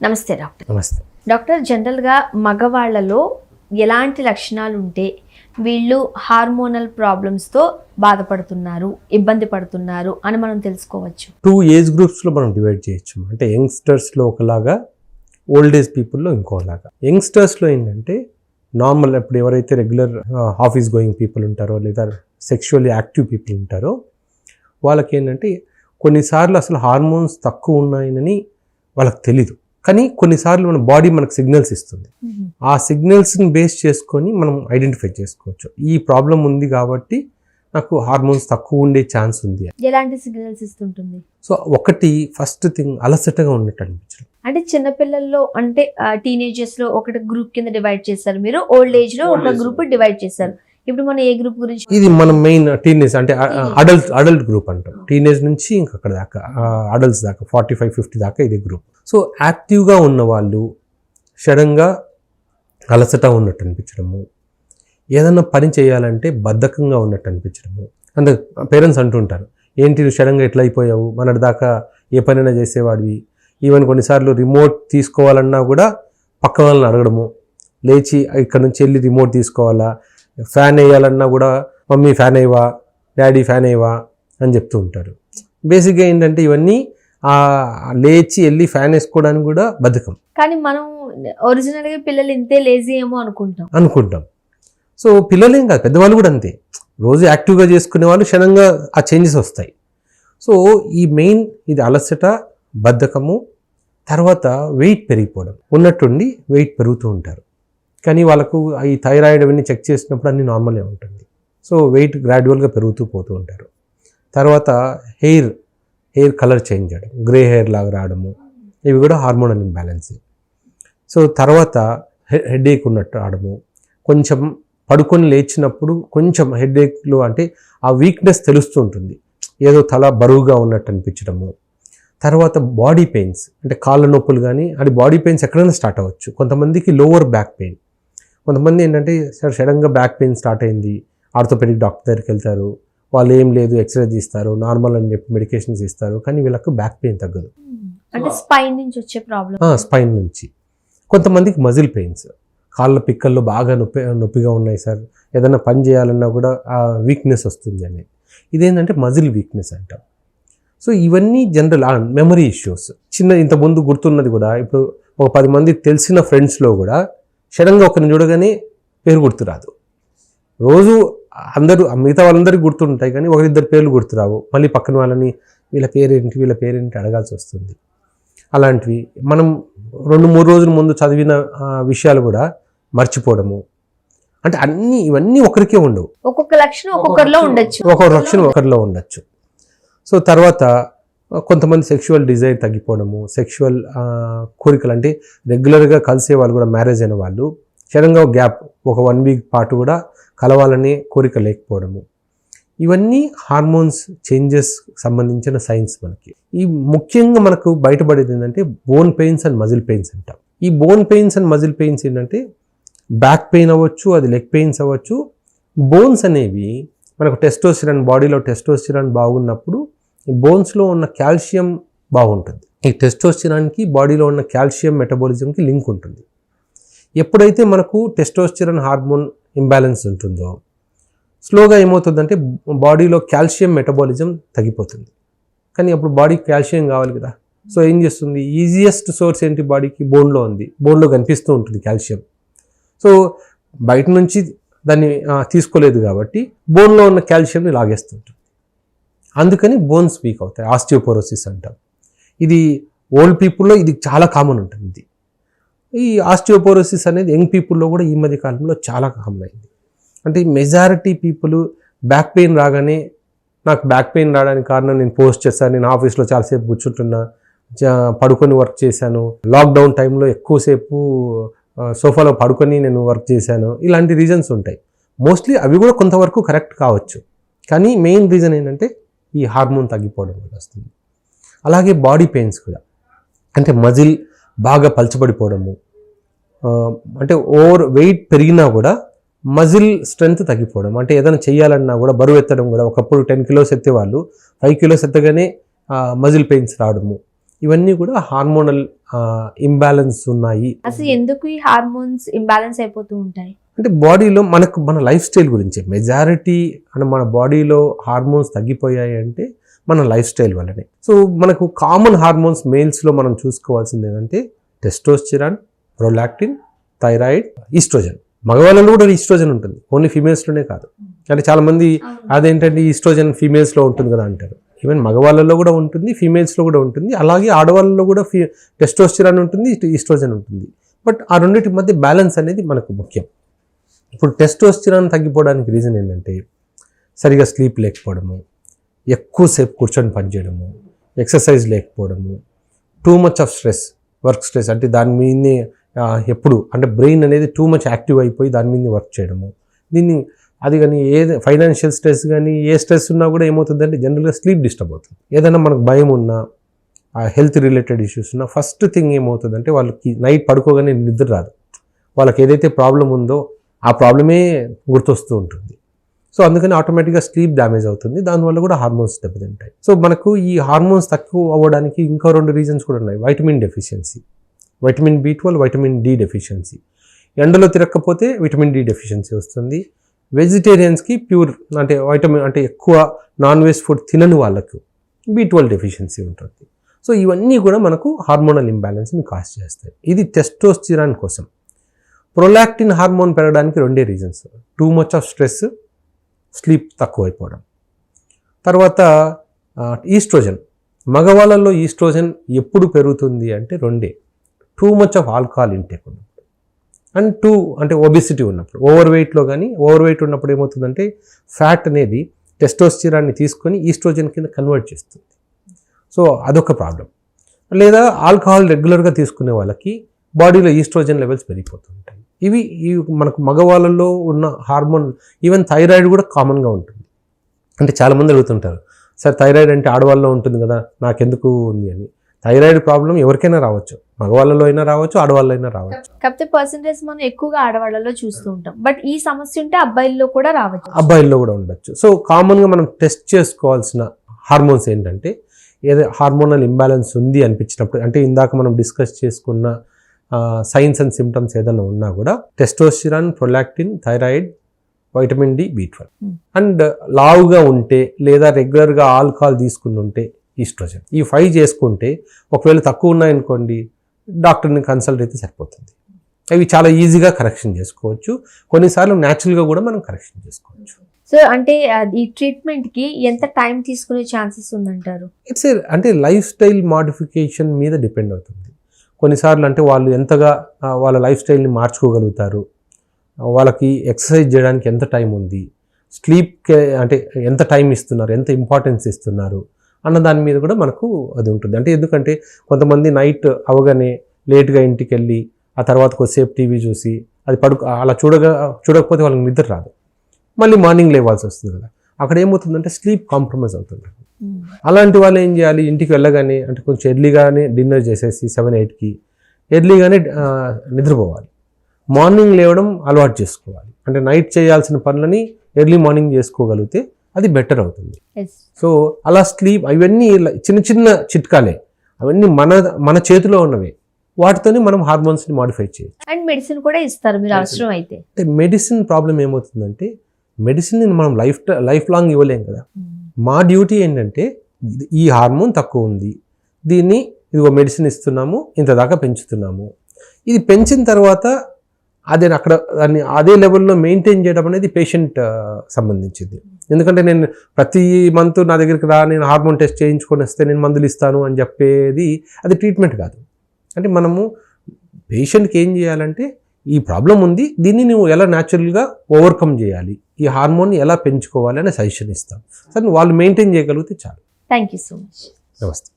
నమస్తే డాక్టర్. నమస్తే డాక్టర్, జనరల్గా మగవాళ్లలో ఎలాంటి లక్షణాలు ఉంటే వీళ్ళు హార్మోనల్ ప్రాబ్లమ్స్తో బాధపడుతున్నారు, ఇబ్బంది పడుతున్నారు అని మనం తెలుసుకోవచ్చు? 2 ఏజ్ గ్రూప్స్లో మనం డివైడ్ చేయొచ్చు. అంటే యంగ్స్టర్స్లో ఒకలాగా, ఓల్డ్ ఏజ్ పీపుల్లో ఇంకోలాగా. యంగ్స్టర్స్లో ఏంటంటే నార్మల్ ఇప్పుడు ఎవరైతే రెగ్యులర్ ఆఫీస్ గోయింగ్ పీపుల్ ఉంటారో లేదా సెక్షువల్లీ యాక్టివ్ పీపుల్ ఉంటారో వాళ్ళకి ఏంటంటే కొన్నిసార్లు అసలు హార్మోన్స్ తక్కువ ఉన్నాయని వాళ్ళకి తెలీదు. కానీ కొన్నిసార్లు మన బాడీ మనకు సిగ్నల్స్ ఇస్తుంది. ఆ సిగ్నల్స్ని బేస్ చేసుకొని మనం ఐడెంటిఫై చేసుకోవచ్చు. ఈ ప్రాబ్లం ఉంది కాబట్టి నాకు హార్మోన్స్ తక్కువ ఉండే ఛాన్స్ ఉంది. ఎలాంటి సిగ్నల్స్ ఇస్తుంటుంది? సో ఒకటి ఫస్ట్ థింగ్ అలసటగా ఉన్నట్టు అనిపించడం. అంటే చిన్నపిల్లల్లో అంటే టీనేజర్స్ లో ఒకటి గ్రూప్ కింద డివైడ్ చేశారు మీరు, ఓల్డ్ ఏజ్ లో ఒక గ్రూప్ డివైడ్ చేశారు. ఇప్పుడు మనం ఏ గ్రూప్ గురించి? ఇది మనం మెయిన్ టీనేజ్ అంటే అడల్ట్ గ్రూప్ అంటాం. టీనేజ్ నుంచి ఇంకా అక్కడ దాకా అడల్ట్స్ దాకా 45-50 దాకా ఇది గ్రూప్. సో యాక్టివ్గా ఉన్న వాళ్ళు సడన్గా అలసట ఉన్నట్టు అనిపించడము, ఏదన్నా పని చేయాలంటే బద్ధకంగా ఉన్నట్టు అనిపించడము. అంటే పేరెంట్స్ అంటుంటారు, ఏంటి సడన్గా ఎట్లా అయిపోయావు, మనటి దాకా ఏ పనైనా చేసేవాడివి. ఈవెన్ కొన్నిసార్లు రిమోట్ తీసుకోవాలన్నా కూడా పక్క వాళ్ళని అడగడము, లేచి ఇక్కడ నుంచి వెళ్ళి రిమోట్ తీసుకోవాలా, ఫ్యాన్ వేయాలన్నా కూడా మమ్మీ ఫ్యాన్ వేయవా, డాడీ ఫ్యాన్ వేయవా అని చెప్తూ ఉంటారు. బేసిక్గా ఏంటంటే ఇవన్నీ లేచి వెళ్ళి ఫ్యాన్ వేసుకోవడానికి కూడా బద్ధకం. కానీ మనం ఒరిజినల్గా పిల్లలు ఇంతే లేజీ ఏమో అనుకుంటాం. సో పిల్లలేం కాదు, పెద్దవాళ్ళు కూడా అంతే. రోజు యాక్టివ్గా చేసుకునే వాళ్ళు క్షణంగా ఆ చేంజెస్ వస్తాయి. సో ఈ మెయిన్ ఇది అలసట, బద్ధకము, తర్వాత వెయిట్ పెరిగిపోవడం. ఉన్నట్టుండి వెయిట్ పెరుగుతూ ఉంటారు. కానీ వాళ్ళకు ఈ థైరాయిడ్ అవన్నీ చెక్ చేసినప్పుడు అన్నీ నార్మలే ఉంటుంది. సో వెయిట్ గ్రాడ్యువల్గా పెరుగుతూ పోతూ ఉంటారు. తర్వాత హెయిర్ కలర్ చేంజ్ చేయడం, గ్రే హెయిర్ లాగా రావడము, ఇవి కూడా హార్మోనల్ ఇంబ్యాలెన్స్. సో తర్వాత హెడేక్ ఉన్నట్టు రావడము, కొంచెం పడుకొని లేచినప్పుడు కొంచెం హెడేక్లో అంటే ఆ వీక్నెస్ తెలుస్తూ ఉంటుంది, ఏదో తల బరువుగా ఉన్నట్టు అనిపించడము. తర్వాత బాడీ పెయిన్స్ అంటే కాళ్ళ నొప్పులు, కానీ అది బాడీ పెయిన్స్ ఎక్కడైనా స్టార్ట్ అవ్వచ్చు. కొంతమందికి లోవర్ బ్యాక్ పెయిన్, కొంతమంది ఏంటంటే సడన్గా బ్యాక్ పెయిన్ స్టార్ట్ అయింది, ఆర్థోపెడిక్ డాక్టర్ దగ్గరికి వెళ్తారు, వాళ్ళు ఏం లేదు ఎక్స్రే తీస్తారు, నార్మల్ అని చెప్పి మెడికేషన్స్ ఇస్తారు, కానీ వీళ్ళకు బ్యాక్ పెయిన్ తగ్గదు. అంటే స్పైన్ నుంచి వచ్చే ప్రాబ్లం. స్పైన్ నుంచి. కొంతమందికి మజిల్ పెయిన్స్, కాళ్ళ పిక్కల్లో బాగా నొప్పిగా ఉన్నాయి సార్, ఏదైనా పని చేయాలన్నా కూడా ఆ వీక్నెస్ వస్తుంది అనేది, ఇదేంటంటే మజిల్ వీక్నెస్ అంటాం. సో ఇవన్నీ జనరల్ మెమరీ ఇష్యూస్. ఇంతకుముందు గుర్తున్నది కూడా, ఇప్పుడు ఒక 10 మంది తెలిసిన ఫ్రెండ్స్లో కూడా సడన్గా ఒకరిని చూడగానే పేరు గుర్తురాదు. రోజు మిగతా వాళ్ళందరికీ గుర్తుంటాయి, కానీ ఒకరిద్దరు పేర్లు గుర్తురావు. మళ్ళీ పక్కన వాళ్ళని వీళ్ళ పేరేంటి అడగాల్సి వస్తుంది. అలాంటివి మనం 2-3 రోజుల ముందు చదివిన విషయాలు కూడా మర్చిపోవడము. అంటే ఇవన్నీ ఒకరికే ఉండవు, ఒక్కొక్క లక్షణం ఒక్కొక్కరిలో ఉండొచ్చు. సో తర్వాత కొంతమంది సెక్షువల్ డిజైర్ తగ్గిపోవడము, సెక్షువల్ కోరికలు అంటే రెగ్యులర్గా కలిసే వాళ్ళు కూడా మ్యారేజ్ అయిన వాళ్ళు సడన్గా గ్యాప్ ఒక 1 వీక్ పాటు కూడా కలవాలనే కోరిక లేకపోవడము, ఇవన్నీ హార్మోన్స్ చేంజెస్ సంబంధించిన సైన్స్. మనకి ఈ ముఖ్యంగా మనకు బయటపడేది ఏంటంటే bone pains and muscle pains అంటాం. ఈ bone pains and muscle pains ఏంటంటే బ్యాక్ పెయిన్ అవ్వచ్చు, అది లెగ్ పెయిన్స్ అవ్వచ్చు. బోన్స్ అనేవి మనకు టెస్టోస్టిరాన్, బాడీలో టెస్టోస్టిరాన్ బాగున్నప్పుడు బోన్స్లో ఉన్న కాల్షియం బాగుంటుంది. ఈ టెస్టోస్టిరాన్కి బాడీలో ఉన్న కాల్షియం మెటబాలిజంకి లింక్ ఉంటుంది. ఎప్పుడైతే మనకు టెస్టోస్టిరాన్ హార్మోన్ ఇంబ్యాలెన్స్ ఉంటుందో స్లోగా ఏమవుతుందంటే బాడీలో కాల్షియం మెటబాలిజం తగ్గిపోతుంది. కానీ అప్పుడు బాడీకి కాల్షియం కావాలి కదా. సో ఏం చేస్తుంది, ఈజియెస్ట్ సోర్స్ ఏంటి బాడీకి? బోన్లో ఉంది, బోన్లో కనిపిస్తూ ఉంటుంది కాల్షియం. సో బయట నుంచి దాన్ని తీసుకోలేదు కాబట్టి బోన్లో ఉన్న కాల్షియంని లాగేస్తుంటుంది. అందుకని బోన్స్ వీక్ అవుతాయి, ఆస్టియోపోరోసిస్ అంటాం. ఇది ఓల్డ్ పీపుల్లో ఇది చాలా కామన్ ఉంటుంది. ఈ ఆస్టియోపోరోసిస్ అనేది యంగ్ పీపుల్లో కూడా ఈ మధ్య కాలంలో చాలా కామన్ అయింది. అంటే మెజారిటీ పీపుల్ బ్యాక్ పెయిన్ రాగానే, నాకు బ్యాక్ పెయిన్ రావడానికి కారణం నేను పోస్ట్ చేశాను, నేను ఆఫీస్లో చాలాసేపు కూర్చుంటున్నా, పడుకొని వర్క్ చేశాను, లాక్డౌన్ టైంలో ఎక్కువసేపు సోఫాలో పడుకొని నేను వర్క్ చేశాను, ఇలాంటి రీజన్స్ ఉంటాయి. మోస్ట్లీ అవి కూడా కొంతవరకు కరెక్ట్ కావచ్చు, కానీ మెయిన్ రీజన్ ఏంటంటే ఈ హార్మోన్ తగ్గిపోవడం వల్ల వస్తుంది. అలాగే బాడీ పెయిన్స్ కూడా, అంటే మజిల్ బాగా పలచబడిపోవడము, అంటే ఓవర్ వెయిట్ పెరిగినా కూడా మజిల్ స్ట్రెంగ్త్ తగ్గిపోవడం. అంటే ఏదైనా చేయాలన్నా కూడా బరువు ఎత్తడం కూడా, ఒకప్పుడు 10 కిలోస్ ఎత్తేవాళ్ళు 5 కిలోస్ ఎత్తగానే మజిల్ పెయిన్స్ రావడము, ఇవన్నీ కూడా హార్మోనల్ ఇంబ్యాలెన్స్ ఉన్నాయి. అసలు ఎందుకు ఈ హార్మోన్స్ ఇంబ్యాలెన్స్ అయిపోతూ ఉంటాయి? అంటే బాడీలో మన లైఫ్ స్టైల్ గురించి మెజారిటీ అంటే మన బాడీలో హార్మోన్స్ తగ్గిపోయాయి అంటే మన లైఫ్ స్టైల్ వల్లనే. సో మనకు కామన్ హార్మోన్స్ మేల్స్లో మనం చూసుకోవాల్సింది ఏంటంటే టెస్టోస్టెరాన్, ప్రొలాక్టిన్, థైరాయిడ్, ఈస్ట్రోజన్. మగవాళ్ళలో కూడా ఈస్ట్రోజన్ ఉంటుంది, ఓన్లీ ఫీమేల్స్లోనే కాదు. అంటే చాలామంది అదేంటంటే ఈస్ట్రోజన్ ఫీమేల్స్లో ఉంటుంది కదా అంటారు. ఈవెన్ మగవాళ్ళలో కూడా ఉంటుంది, ఫీమేల్స్లో కూడా ఉంటుంది. అలాగే ఆడవాళ్ళలో కూడా టెస్టోస్టెరాన్ ఉంటుంది, ఈస్ట్రోజన్ ఉంటుంది. బట్ ఆ రెండింటి మధ్య బ్యాలెన్స్ అనేది మనకు ముఖ్యం. ఇప్పుడు టెస్టోస్టెరాన్ తగ్గిపోవడానికి రీజన్ ఏంటంటే సరిగా స్లీప్ లేకపోవడము, ఎక్కువసేపు కూర్చొని పనిచేయడము, ఎక్సర్సైజ్ లేకపోవడము, two much of stress, work stress, అంటే దాని మీదనే ఎప్పుడు అంటే బ్రెయిన్ అనేది టూ మచ్ యాక్టివ్ అయిపోయి దాని మీదనే వర్క్ చేయడము. దీన్ని అది కానీ ఫైనాన్షియల్ స్ట్రెస్ కానీ ఏ స్ట్రెస్ ఉన్నా కూడా ఏమవుతుందంటే జనరల్గా స్లీప్ డిస్టర్బ్ అవుతుంది. ఏదైనా మనకు భయం ఉన్నా, హెల్త్ రిలేటెడ్ ఇష్యూస్ ఉన్నా ఫస్ట్ థింగ్ ఏమవుతుందంటే వాళ్ళకి నైట్ పడుకోగానే నిద్ర రాదు. వాళ్ళకి ఏదైతే ప్రాబ్లం ఉందో ఆ ప్రాబ్లమే గుర్తొస్తూ ఉంటుంది. సో అందుకని ఆటోమేటిక్గా స్లీప్ డ్యామేజ్ అవుతుంది, దానివల్ల కూడా హార్మోన్స్ దెబ్బతింటాయి. సో మనకు ఈ హార్మోన్స్ తక్కువ అవ్వడానికి ఇంకా 2 రీజన్స్ కూడా ఉన్నాయి. Vitamin deficiency, vitamin B12, vitamin D deficiency. ఎండలో తిరగకపోతే విటమిన్ D డెఫిషియన్సీ వస్తుంది. వెజిటేరియన్స్కి ప్యూర్ అంటే వైటమిన్ అంటే ఎక్కువ నాన్ వెజ్ ఫుడ్ తినని వాళ్ళకు B12 డెఫిషియన్సీ ఉంటుంది. సో ఇవన్నీ కూడా మనకు హార్మోనల్ ఇంబ్యాలెన్స్ని కాజ్ చేస్తాయి. ఇది టెస్టోస్టెరాన్ కోసం. ప్రొలాక్టిన్ హార్మోన్ పెరగడానికి 2 reasons: too much of stress, sleep తక్కువైపోవడం. తర్వాత ఈస్ట్రోజన్. మగవాళ్ళలో ఈస్ట్రోజన్ ఎప్పుడు పెరుగుతుంది అంటే 2: too much of alcohol intake ఉన్నప్పుడు అండ్ అంటే ఒబెసిటీ ఉన్నప్పుడు. ఓవర్ వెయిట్ ఉన్నప్పుడు ఏమవుతుందంటే ఫ్యాట్ అనేది టెస్టోస్టెరాన్ని తీసుకొని ఈస్ట్రోజన్ కింద కన్వర్ట్ చేస్తుంది. సో అదొక ప్రాబ్లం. లేదా ఆల్కహాల్ రెగ్యులర్గా తీసుకునే వాళ్ళకి బాడీలో ఈస్ట్రోజన్ లెవెల్స్ పెరిగిపోతుంటాయి. ఇవి మనకు మగవాళ్ళలో ఉన్న హార్మోన్. ఈవెన్ థైరాయిడ్ కూడా కామన్గా ఉంటుంది. అంటే చాలామంది అడుగుతుంటారు, సార్ థైరాయిడ్ అంటే ఆడవాళ్ళలో ఉంటుంది కదా, నాకెందుకు ఉంది అని. థైరాయిడ్ ప్రాబ్లం ఎవరికైనా రావచ్చు, మగవాళ్ళలో అయినా రావచ్చు, ఆడవాళ్ళలో అయినా రావచ్చు. కాకపోతే పర్సెంటేజ్ మనం ఎక్కువగా ఆడవాళ్ళలో చూస్తూ ఉంటాం. బట్ ఈ సమస్య ఉంటే అబ్బాయిల్లో కూడా రావచ్చు, అబ్బాయిల్లో కూడా ఉండొచ్చు. సో కామన్గా మనం టెస్ట్ చేసుకోవాల్సిన హార్మోన్స్ ఏంటంటే ఏదో హార్మోనల్ ఇంబ్యాలెన్స్ ఉంది అనిపించినప్పుడు, అంటే ఇందాక మనం డిస్కస్ చేసుకున్న సైన్స్ అండ్ సిమ్టమ్స్ ఏదైనా ఉన్నా కూడా testosterone, prolactin, thyroid, vitamin D, B12. And లావుగా ఉంటే లేదా రెగ్యులర్గా ఆల్కహాల్ తీసుకుని ఉంటే ఈస్ట్రోజన్. ఈ 5 చేసుకుంటే ఒకవేళ తక్కువ ఉన్నాయనుకోండి డాక్టర్ని కన్సల్ట్ అయితే సరిపోతుంది. అవి చాలా ఈజీగా కరెక్షన్ చేసుకోవచ్చు. కొన్నిసార్లు న్యాచురల్గా కూడా మనం కరెక్షన్ చేసుకోవచ్చు. సో అంటే ఈ ట్రీట్మెంట్కి ఎంత టైం తీసుకునే ఛాన్సెస్ ఉందంటారు? ఇట్స్ అంటే లైఫ్ స్టైల్ మాడిఫికేషన్ మీద డిపెండ్ అవుతుంది. కొన్నిసార్లు అంటే వాళ్ళు ఎంతగా వాళ్ళ లైఫ్ స్టైల్ని మార్చుకోగలుగుతారు, వాళ్ళకి ఎక్సర్సైజ్ చేయడానికి ఎంత టైం ఉంది, స్లీప్కి అంటే ఎంత టైం ఇస్తున్నారు, ఎంత ఇంపార్టెన్స్ ఇస్తున్నారు అన్న దాని మీద కూడా మనకు అది ఉంటుంది. అంటే ఎందుకంటే కొంతమంది నైట్ అవగానే లేట్గా ఇంటికి వెళ్ళి ఆ తర్వాత కొద్దిసేపు టీవీ చూసి అది అలా చూడకపోతే వాళ్ళకి నిద్ర రాదు, మళ్ళీ మార్నింగ్ లేవాల్సి వస్తుంది కదా. అక్కడ ఏమవుతుందంటే స్లీప్ కాంప్రమైజ్ అవుతుంది. అలాంటి వాళ్ళు ఏం చేయాలి, ఇంటికి వెళ్ళగానే అంటే కొంచెం ఎర్లీగానే డిన్నర్ చేసేసి 7-8కి ఎర్లీగానే నిద్రపోవాలి. మార్నింగ్ లేవడం అలవాటు చేసుకోవాలి. అంటే నైట్ చేయాల్సిన పనులని ఎర్లీ మార్నింగ్ చేసుకోగలిగితే అది బెటర్ అవుతుంది. సో అలా స్లీప్, అవన్నీ చిన్న చిన్న చిట్కాలే, అవన్నీ మన చేతిలో ఉన్నవే. వాటితోనే మనం హార్మోన్స్ని మాడిఫై చేయొచ్చు. అండ్ మెడిసిన్ కూడా ఇస్తారు మీరు అవసరం అయితే. అంటే మెడిసిన్ ప్రాబ్లం ఏమవుతుందంటే మెడిసిన్ మనం లైఫ్ లాంగ్ ఇవ్వలేం కదా. మా డ్యూటీ ఏంటంటే ఈ హార్మోన్ తక్కువ ఉంది, దీన్ని ఇదిగో మెడిసిన్ ఇస్తున్నాము, ఇంత దాకా పెంచుతున్నాము. ఇది పెంచిన తర్వాత దాన్ని అదే లెవెల్లో మెయింటైన్ చేయడం అనేది పేషెంట్ సంబంధించింది. ఎందుకంటే నేను ప్రతి మంత్ నా దగ్గరికి నేను హార్మోన్ టెస్ట్ చేయించుకొని వస్తే నేను మందులు ఇస్తాను అని చెప్పేది అది ట్రీట్మెంట్ కాదు. అంటే మనము పేషెంట్కి ఏం చేయాలంటే ఈ ప్రాబ్లం ఉంది, దీన్ని నువ్వు ఎలా న్యాచురల్గా ఓవర్కమ్ చేయాలి, ఈ హార్మోన్ని ఎలా పెంచుకోవాలి అనే సజెషన్ ఇస్తాం. సరే వాళ్ళు మెయింటైన్ చేయగలిగితే చాలు. Thank you so much. నమస్తే.